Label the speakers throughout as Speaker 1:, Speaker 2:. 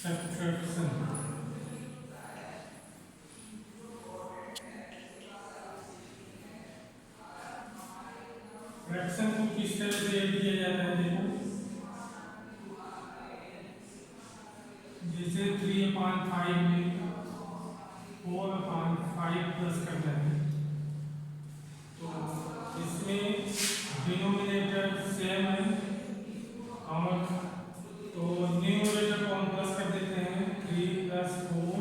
Speaker 1: Subtraction. Fraction को किस तरह से दिया जाता है देखो, जैसे 3/5 में 4/5 प्लस करना है, तो इसमें डिनोमिनेटर सेम है और तो न्यूमरेटर को हम प्लस कर देते हैं 3 + 4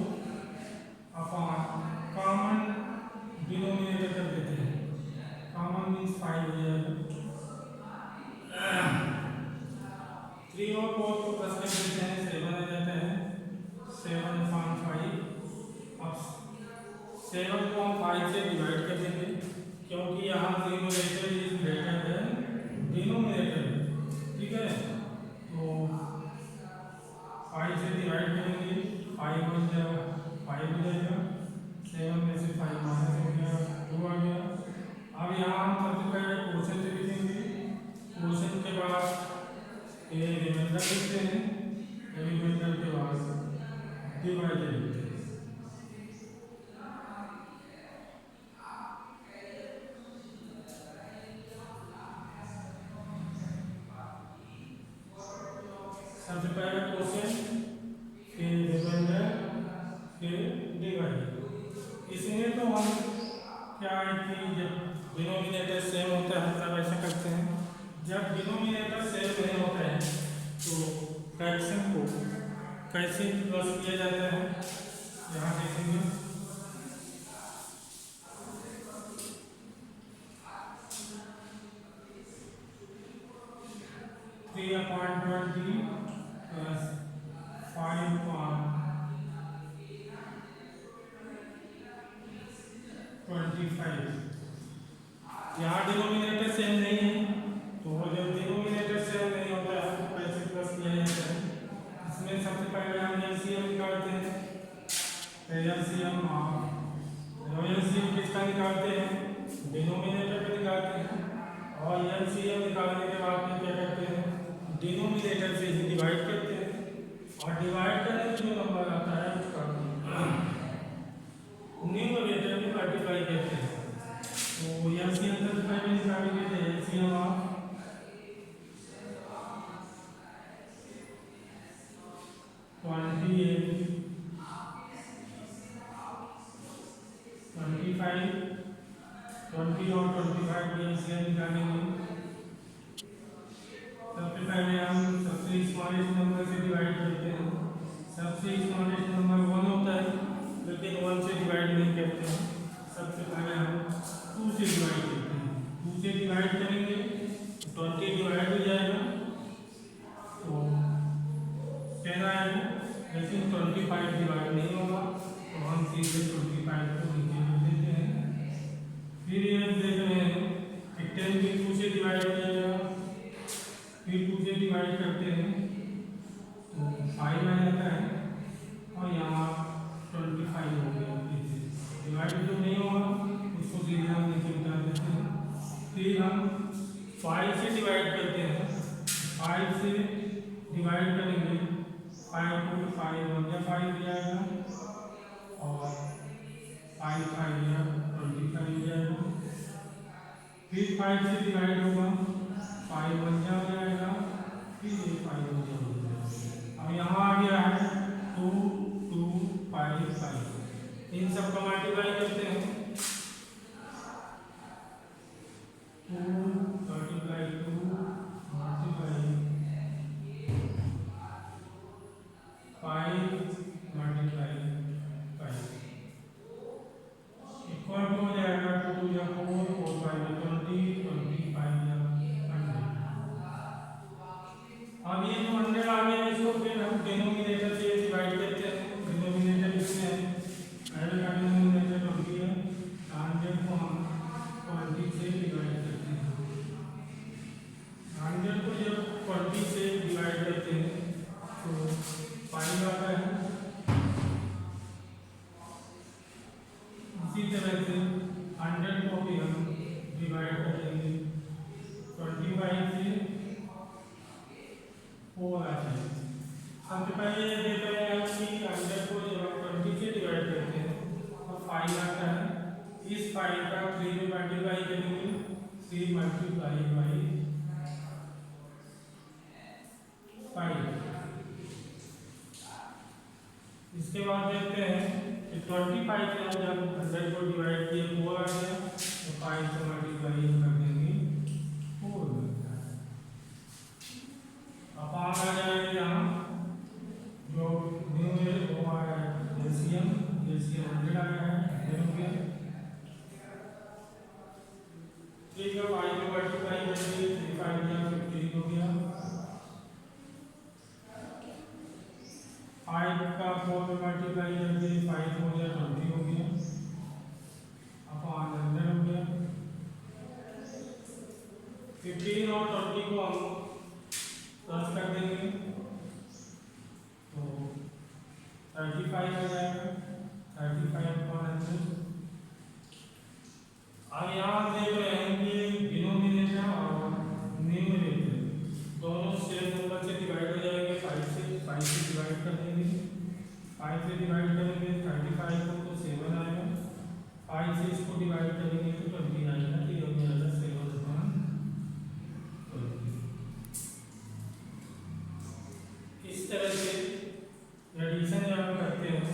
Speaker 1: अपॉन कॉमन डिनोमिनेटर कर देते हैं, कॉमन मीन्स 5 हो जाएगा। 3 और 4 को प्लस कर देते हैं 7 आ जाता है, 7/5। अब 7 को हम 5 से डिवाइड कर देंगे क्योंकि यहाँ numerator is greater than denominator, ठीक है। तो 5 से डिवाइड करेंगे, 5 बन जाएगा, 5 हो जाएगा, 7 में से 5 माइनस हो गया, 2 आ गया। अब यहाँ हम सबसे पहले क्वेश्चन से लिखेंगे, क्वेश्चन के बाद ये रिमाइंडर लिखते हैं, रिमाइंडर के बाद डिवाइडेड लिखते हैं। सबसे पहले क्वेश्चन, फिर रिमाइंडर, फिर डिवाइडेड। इसमें तो हम क्या है कि जब डिनोमिनेटर सेम होता है तब ऐसा करते हैं, जब डिनोमिनेटर सेम नहीं होता है तो फ्रैक्शन को कैसे प्लस किया जाता है यहाँ देखेंगे। 3/20 + 5/25। यहाँ डिनोमिनेटर सेम नहीं है, तो जब डिनोमिनेटर सेम नहीं होता है तो कैसे प्लस किया जाता है। इसमें सबसे पहले हम एलसीएम निकालते हैं, एलसीएम किसका निकालते हैं, डिनोमिनेटर का निकालते हैं, और एलसीएम निकालने के बाद में क्या करते हैं, डिनोमिनेटर से ही डिवाइड करते हैं, और डिवाइड करने में जो नंबर आता है उसका न्यूमरेटर में मल्टीप्लाई करते हैं। तो एलसीएम सबसे पहले निकालेंगे, तो एलसीएम ऑफ 28, 25, 20 और 25 की एलसीएम निकालेंगे। सबसे पहले हम सबसे स्मॉलेस्ट नंबर से डिवाइड करते हैं, सबसे स्मॉलेस्ट नंबर 1 होता है, लेकिन 1 से डिवाइड नहीं करते हैं। सबसे पहले हम 2 से डिवाइड करते हैं, 2 से डिवाइड करेंगे 20 डिवाइड हो जाएगा तो 10 आएगा, लेकिन 25 डिवाइड नहीं होगा, तो हम सीधे 25 को नीचे लिख देते हैं। फिर ये देख रहे हैं कि 10 भी 2 से डिवाइड हो जाएगा, फिर 2 से डिवाइड करते हैं तो 5 आ जाता है, और यहाँ 25 हो गया। डिवाइड जो नहीं होगा उसको सीधे हम नीचे उतार देते हैं। फिर हम 5 से डिवाइड करते हैं, 5 से डिवाइड करेंगे, 5 को 5 1 या 5 हो जाएगा, और 5 5 या 25 हो जाएगा। फिर 5 से डिवाइड होगा, 5 1 जा हो जाएगा, फिर ये 5 हो जाएगा। अब यहाँ आ गया है 2 2 5 5, इन सब का मल्टीप्लाई करते हैं, 2 multiply 2 multiply 5 multiply 5 equal to हो जाएगा 2 या 4 4 5 20 25 या 100। अब ये जो 100 आ गया इसको फिर हम डिनोमिनेटर से डिवाइड करते हैं, डिनोमिनेटर इसमें है, पहले का डिनोमिनेटर 20 है, 100 को हम 20 से डिवाइड करते हैं। 100 को जब 20 से डिवाइड करते हैं तो 5 आता है। इसी तरह से 100 को भी हम डिवाइड करेंगे 25 से 4 आ जाएगा। सबसे पहले ये देख रहे हैं 100 को जब हम 20 से डिवाइड करते हैं तो 5 आता है। इस 5 का 3 में मल्टीप्लाई करेंगे, 3 मल्टीप्लाई बाई 5। इसके बाद देखते हैं कि 25 से हम जब 100 को डिवाइड किए 4 आ गया, तो 5 से मल्टीप्लाई कर देंगे 4 अपान आ जाएगा यहाँ जो न्यूमरेटर वो आ रहा है एलसीएम 100 आ गया है, हो गया। ठीक है, 5 में मल्टीप्लाई करेंगे 3 5 या 15 हो गया। 5 का 4 में मल्टीप्लाई करके 5 हो गया 20 हो गया अपान 100 हो गया। 15 और 20 को हम प्लस कर देंगे तो 35 आ जाएगा, 35 अपान 100। अब यहाँ देख रहे हैं कि डिनोमिनेटर और न्यूमरेटर दोनों सेम नंबर से डिवाइड हो जाएंगे। 5 से डिवाइड कर देंगे, 5 से डिवाइड करेंगे 35 को तो 7 आएगा, 5 से इसको डिवाइड करेंगे तो 20 आएगा। ठीक हो जाएगा 7 अपान 20। इस तरह से एडिशन जब हम करते हैं,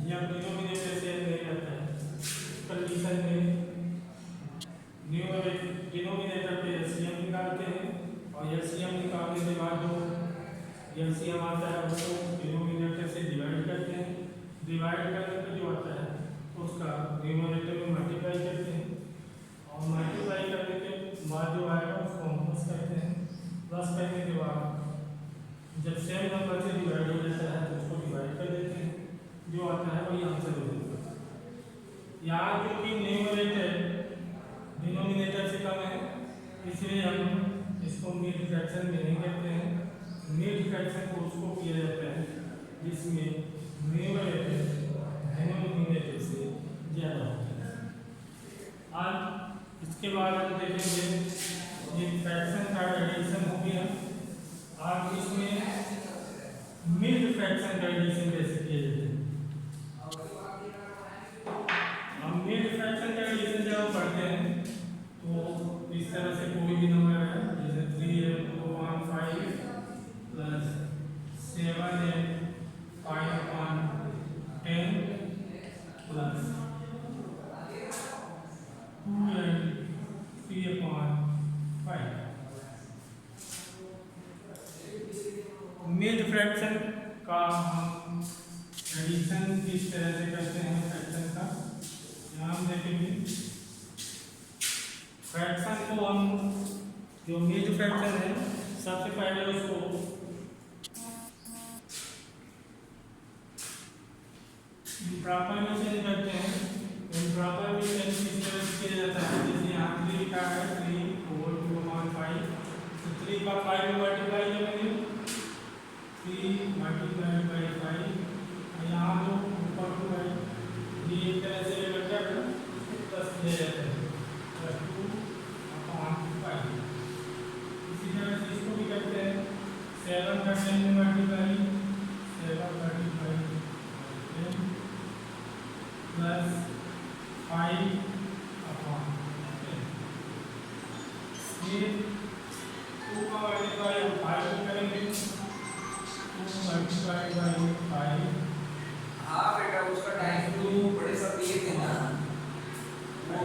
Speaker 1: जब डिनोमिनेटर सेम नहीं रहता है कंडीशन में डिनोमिनेटर पे एलसीएम निकालते हैं और एलसीएम निकालने के बाद जो एलसीएम आता है उसको डिनोमिनेटर से डिवाइड करते हैं। डिवाइड करने पे जो आता है उसका न्यूमरेटर में मल्टीप्लाई करते हैं और मल्टीप्लाई करने के बाद जो आएगा उसको हम प्लस करते हैं। प्लस करने के बाद जब सेम नंबर से डिवाइड हो जाता है तो उसको डिवाइड कर देते हैं, जो आता है वही आंसर हो जाता है। यहाँ क्योंकि न्यूमरेटर डिनोमिनेटर से कम है इसलिए हम इसको मिड फ्रैक्शन में नहीं करते हैं। मिड फ्रैक्शन को उसको किया जाता है जिसमें न्यूमरेटर डिनोमिनेटर से ज़्यादा होता है। आज इसके बाद हम देखेंगे ये फ्रैक्शन का एडिशन हो गया। आज इसमें मिड फ्रैक्शन का एडिशन कैसे किया जाता है। हम मिड फ्रैक्शन का एडिशन जब हम पढ़ते हैं तो इस तरह से कोई भी नंबर है जैसे 3 प्लस 7 है 5 अपान 10 plus 2 and 3 upon 5। Mid fraction का हम एडिशन किस तरह से करते हैं फ्रैक्शन का यहाँ हम देखेंगे। फ्रैक्शन को हम जो मिड फ्रैक्शन है सबसे पहले उसको प्रॉपर में चेंज करते हैं। प्रॉपर में चेंज किस तरह से किया जाता है, जैसे यहाँ 3 का है 3 4 2 अपान 5 तो 3 का 5 में मल्टीप्लाई करेंगे 3 मल्टीप्लाई बाई 5 और यहाँ जो ऊपर को है ये एक तरह से लेकर प्लस किया जाता है प्लस 2 अपान 5। इसी तरह से इसको भी करते हैं 7 का 10 में मल्टीप्लाई 7 मल्टीप्लाई 10 प्लस 5 अपान 10। फिर 2 का मल्टीप्लाई 5 में करेंगे 2 मल्टीप्लाई बाई 5।
Speaker 2: हाँ बेटा उसका टाइम तो बड़े सब दिए थे ना, वो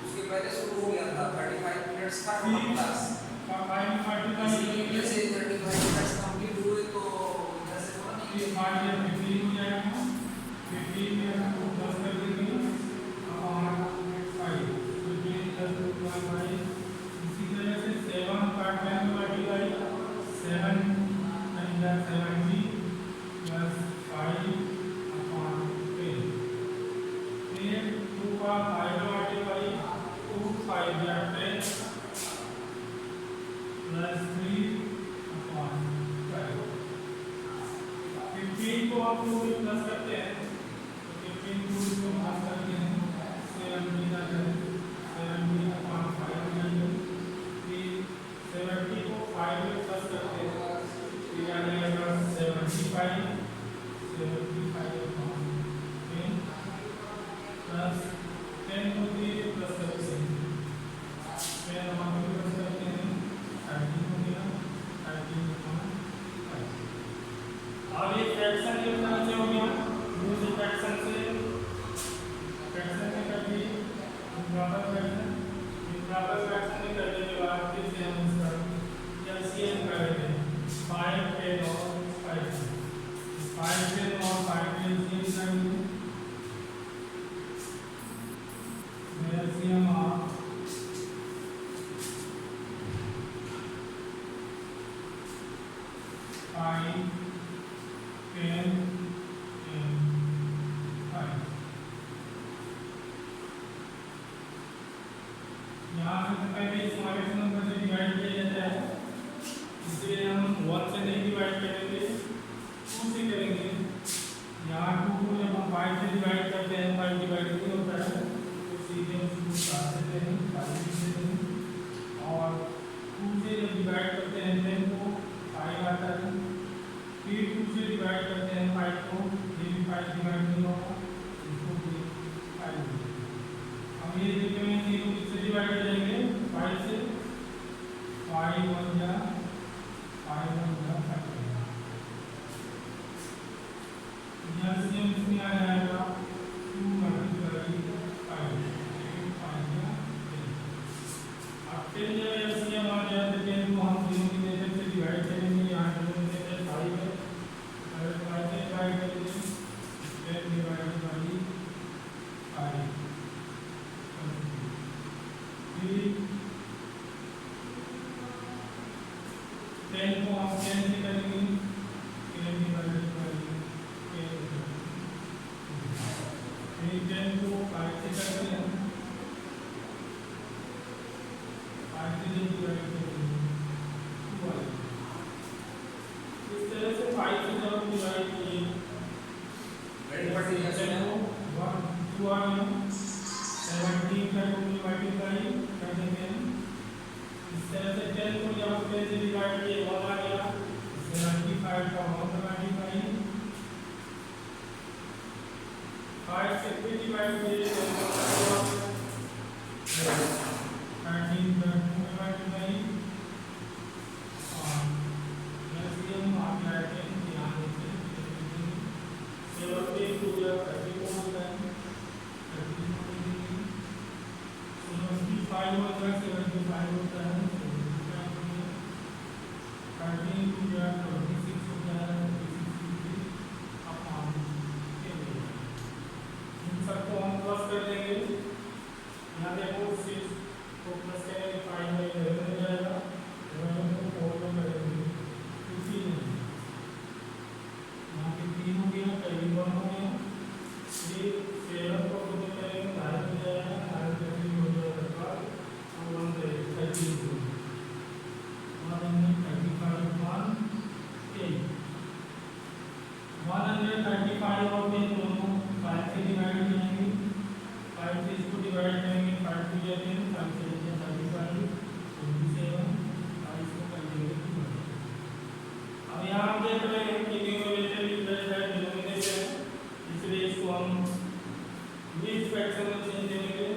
Speaker 2: उसके पहले शुरू हो गया था 35 मिनट्स था क्लास
Speaker 1: का 5 में मल्टीप्लाई
Speaker 2: जैसे 35 मिनट्स कंप्लीट हुए तो जैसे वो नहीं
Speaker 1: 5 या 15 हो जाएगा। 15 में हम 2 प्लस कर देंगे अपान 5 15 प्लस 2 अपान 5। इसी तरह से 7 का 10 में मल्टीप्लाई 7 and 70 प्लस 5 अपान 10। फिर 2 का 5 में मल्टीप्लाई 2 5 या 10 प्लस 3 अपान 5। 15 को आप 2 में प्लस करते हैं तो 15 को 2 में प्लस करते हैं 70 का 70 अपान 5 हो जाएगा। फिर 70 को 5 में प्लस करते हैं तो आ जाएगा 75 75 अब ये फ्रैक्शन किस तरह से हो गया, दूसरे फ्रैक्शन से कर दिए इम्प्रॉपर फ्रैक्शन में करने के बाद फिर से हम इसका एलसीएम कर लेते हैं 5 10 और 5 10 और 5 एलसीएम करेंगे एलसीएम ऑफ 5 10 and 5 यहाँ से पहले स्मॉलेस्ट नंबर से डिवाइड किया जाता है, इसलिए हम 1 से नहीं डिवाइड करेंगे 2 से करेंगे। यहाँ 2 को जब हम 5 से डिवाइड करते हैं 5 डिवाइड नहीं होता है तो सीधे उसको काट देते हैं 5 लिख देते हैं और 2 से जब डिवाइड करते हैं 10 को 5 आता है, फिर 2 से डिवाइड करते हैं 5 को, ये भी 5 डिवाइड नहीं होगा इसको भी 5 देते हैं। अब ये देखते हैं तीनों किससे डिवाइड हो जाएंगे 5 से 5 1 जा 5 एलसीएम इसमें आ जाएगा 2 मल्टीप्लाई 5 5 अब फिर जब एलसीएम आ जाए तो 10 को हम तीनों की मेथड से डिवाइड करेंगे, यहाँ तीनों की मेथड 5 है अगर 5 से डिवाइड करेंगे 10 डिवाइडेड बाई 5 फिर 10 को हम 10 से करेंगे 10 डिवाइडेड बाई 10 को 5 से करते हैं 5 से डिवाइड करेंगे 2 इस तरह से 5 से जब डिवाइड किए 1 2 आ गया 17 का टू मल्टीप्लाई कर देंगे इस तरह से 10 को जब 10 से डिवाइड किए 1 आ गया 75 का 1 मल्टीप्लाई 5 से फिर डिवाइड किए 13 का 2 मल्टीप्लाई और एलसीएम आप लाते हैं ध्यान देते हैं 70 2 या 30 को होता है 5 होता है 75 होता है 13 2 या 26 होता है 26 अपॉन इन सबको हम प्लस कर देंगे, यहाँ देखो 6 को प्लस करेंगे 5 में 11 हो जाएगा 11 को 4 में करेंगे 15 यहाँ पे 3 हो गया कहीं 1 हो गया फिर 7 को खुद करेंगे 9 हो जाएगा 9 हो जाएगा और 1 से 13 हो और 135 और 10 दोनों 5 से डिवाइड हो जाएंगे 5 से इसको डिवाइड करेंगे 5 से जाते हैं 5 से 35 27 5 को कर देंगे 2। अब यहाँ हम देख रहे हैं कि न्यूमरेटर इक्वल है डिनोमिनेटर है, इसलिए इसको हम मिक्स फ्रैक्शन में चेंज करेंगे।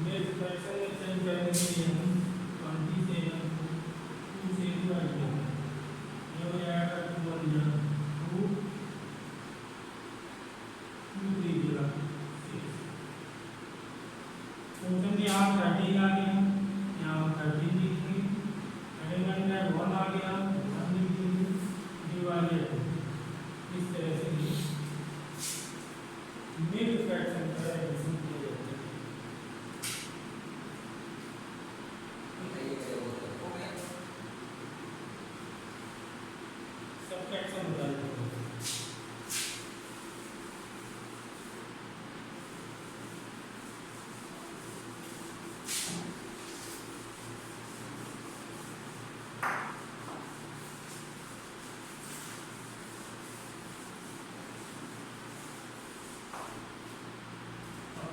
Speaker 1: मिक्स फ्रैक्शन में चेंज करने के लिए हम 27 को 2 से डिवाइड करेंगे, ये हो जाएगा 2 1 जा 2 2 3 जा 6 क्वेश्चन यहाँ 13 आ गया, यहाँ 13 लिखेंगे, एलिमेंट में 1 आ गया 1 लिखेंगे डिवाइडेड इस तरह से मिक्स फ्रैक्शन का एडिशन किया जाता है। सबट्रैक्शन होता है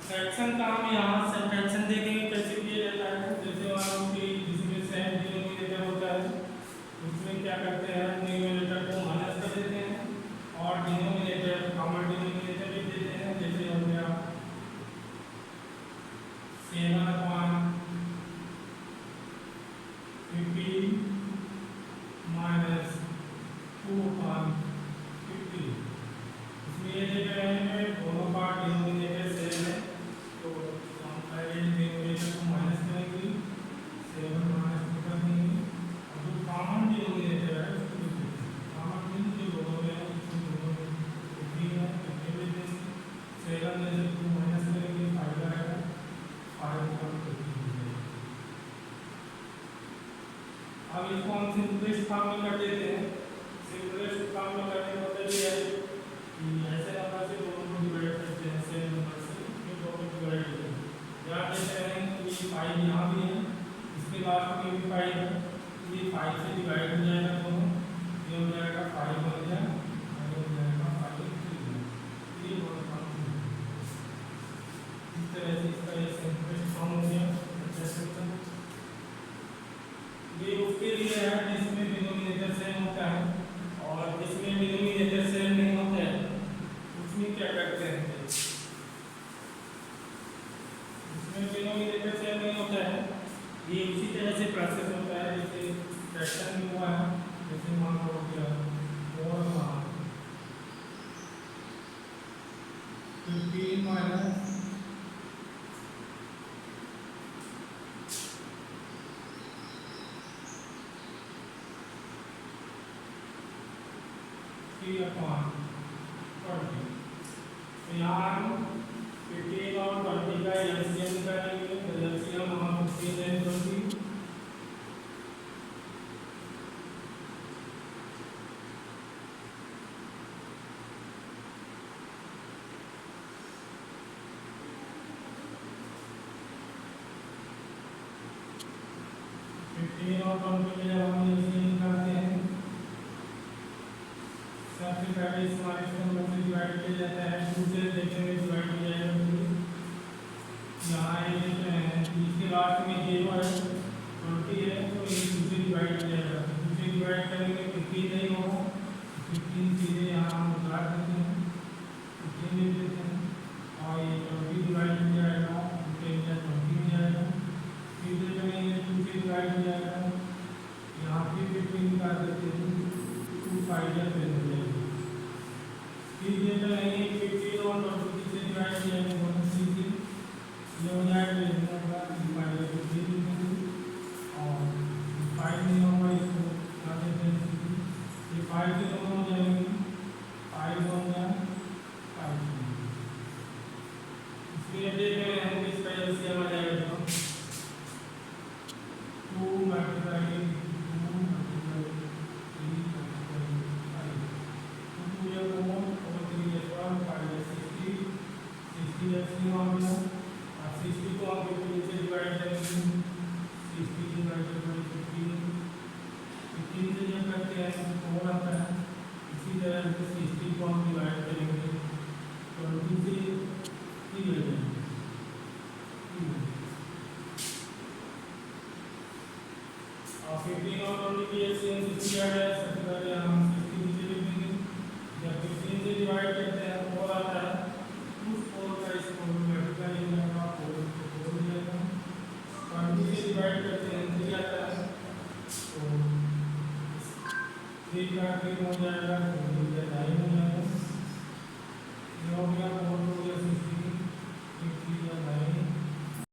Speaker 1: फ्रैक्शन का हम यहाँ से फ्रैक्शन देखेंगे कैसे किया जाता है। जैसे मान लो कि जिसमें सेम डिनोमिनेटर होता है उसमें क्या करते हैं न्यूमरेटर को माइनस कर देते हैं और डिनोमिनेटर कॉमन डिनोमिनेटर लिख देते हैं। जैसे हो गया 7/50 माइनस 2/50 काम कर देते हैं। सिंपलेस्ट काम में करने का मतलब ये है कि ऐसे नंबर से दोनों को डिवाइड करते हैं, सेम नंबर से ये दोनों को डिवाइड करते हैं। याद रखते हैं कि 5 यहाँ भी है, इसके लास्ट में भी 5 है, ये 5 से डिवाइड हो जाएगा दोनों, ये हो जाएगा 5 बन गया और ये हो जाएगा 5 ये बहुत काम है। इस तरह से इसका ये सिंपलेस्ट फॉर्म हो गया। ये उसके लिए है जिसमें डिनोमिनेटर सेम होता है, और जिसमें डिनोमिनेटर सेम नहीं होता है उसमें क्या करते हैं, इसमें डिनोमिनेटर सेम नहीं होता है, ये उसी तरह से प्रोसेस होता है जैसे फ्रैक्शन में हुआ है। जैसे मान लो क्या 15 माइनस 3/20। तो यहाँ हम 15 और 20 का एलसीएम निकालेंगे, तो एलसीएम हम 15 and 20 15 और 20 के जब हम एलसीएम निकालते हैं, सबसे पहले इस माइनस नंबर से डिवाइड किया जाता है, 2 से देखेंगे डिवाइड किया जाएगा। यहाँ ये देखते हैं इसके लास्ट में 0 है, 20 है, तो ये 2 से डिवाइड किया जाएगा। 2 से डिवाइड करेंगे 15 नहीं होगा, 15 सीधे यहाँ हम उतार देते हैं, 15 ले लेते हैं और ये 20 डिवाइड हो जाएगा, 20 हो जाएगा। फिर देखेंगे 2 से डिवाइड हो जाएगा, यहाँ फिर 15 निकाल देते हैं, 2 5 या 10 हो जाएगा। फिर ये रहेंगे 15 और 20 से डिवाइड किया जाएगा, 1 से ये हो जाएगा, डिवाइड और 5 नहीं होगा, इसको क्या देते हैं, ये 5 से दोनों हो जाएंगे, 5 हो गया 5। इसलिए देख रहे हैं इसका एलसीएम आ जाएगा 2 मल्टीप्लाई 2 मल्टीप्लाई 3 मल्टीप्लाई 5, 2 या 4 और 3 या 12 5 या 60 एलसीएम आ गया। 60 को हम 15 से डिवाइड करेंगे, 60 डिवाइडेड बाय 15 से जब करते हैं तो 4 आता है। इसी तरह से 60 को हम डिवाइड करेंगे 20 से 3 हो जाएगा, और 15 और 20 की एलसीएम 60 आ गया। सबसे पहले हम 60 नीचे लिख देंगे, जब 15 से डिवाइड करते हैं तो 4 आता है, उस 4 का इसको मल्टीप्लाई हो जाएगा, 4 हो जाएगा। 20 से डिवाइड करते हैं 3 आता है, तो 3 का 3 हो जाएगा, तो 9 हो जाएगा, ये हो गया 4 हो गया 60, 3 3 9